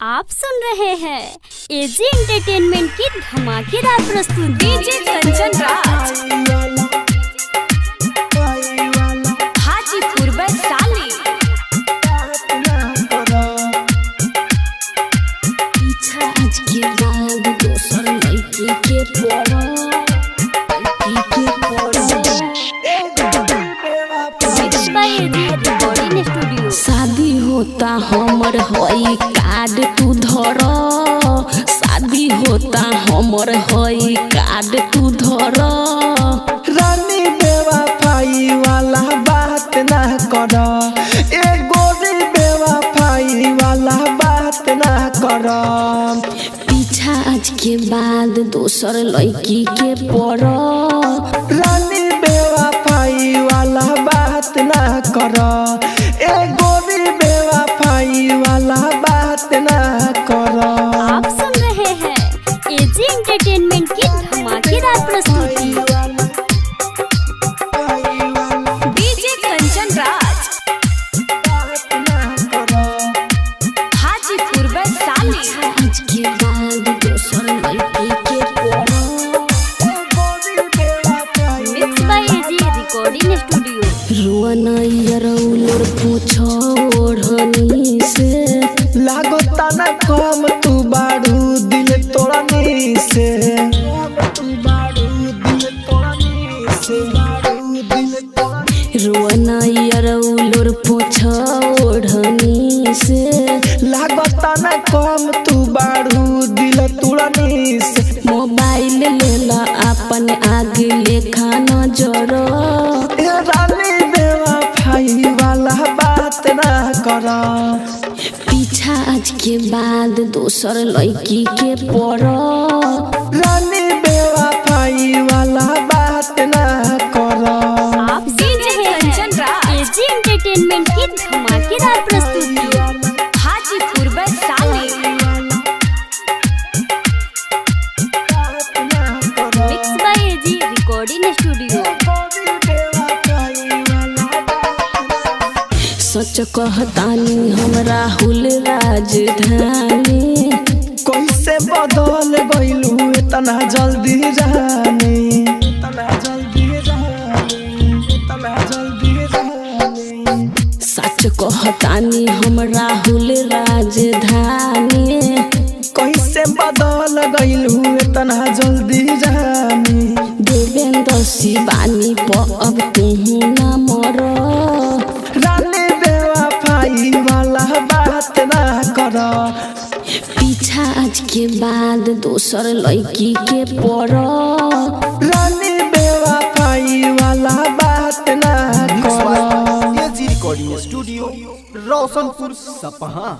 आप सुन रहे हैं एजी एंटरटेनमेंट की धमाकेदार प्रस्तुति। डीजे कंचन राज, हाजीपुर वैशाली। पीछा आज के बाद दोसर लड़की के स्टूडियो। शादी होता हमर हई कार्ड तू धर, शादी होता हमर हई कार्ड तू धर। रानी बेवफाई वाला बात ना कर, ए गोरी बेवफाई वाला बात ना कर। पीछा आज के बाद दोसर लड़की के पड़। रानी बेवफाई वाला बात ना कर, ए गोरी बेवफाई वाला बात ना कर। आप सुन रहे हैं एजी एंटरटेनमेंट की धमाकेदार प्रस्तुति। डीजे कंचन राज, हाजीपुर वैशाली। आज के बाद दोसर लड़की के पड़। Mix by AG recording studio. रुअनैया रउलोर पूछो ओढ़नी से, लागता ना कम तू बाड़ू दिल तोड़नी से। रुअनैया रउलोर पूछो ओढ़नी से, लागता ना कम तू बाड़ू दिल तोड़नी से। मोबाइल लेला अपन आगे लेखा नजर। रानी बेवफाई वाला बात ना कर। पीछा आज के बाद दोसर लड़की के पड़। रानी बेवफाई वाला बात ना कर। आप सुन रहे हैं एजी एंटरटेनमेंट की धमाकेदार प्रस्तुति। Hajipur Vaishali. Mix by AG recording studio. सच कहतानी हम राहुल राजधानी, कैसे बदल गइलू इतना जल्दी रानी, इतना जल्दी रानी, इतना जल्दी रानी। सच कहतानी हम राहुल राजधानी, कैसे बदल गइलू इतना जल्दी रानी। देवेंद्र शिवानी प अब तुहू ना मर। रानी बेवफाई वाला बात ना कर। पीछा आज के बाद दोसर लड़की के पड़। रानी बेवफाई वाला बात ना कर। एजी रिकॉर्डिंग स्टूडियो, रोशनपुर सपहा।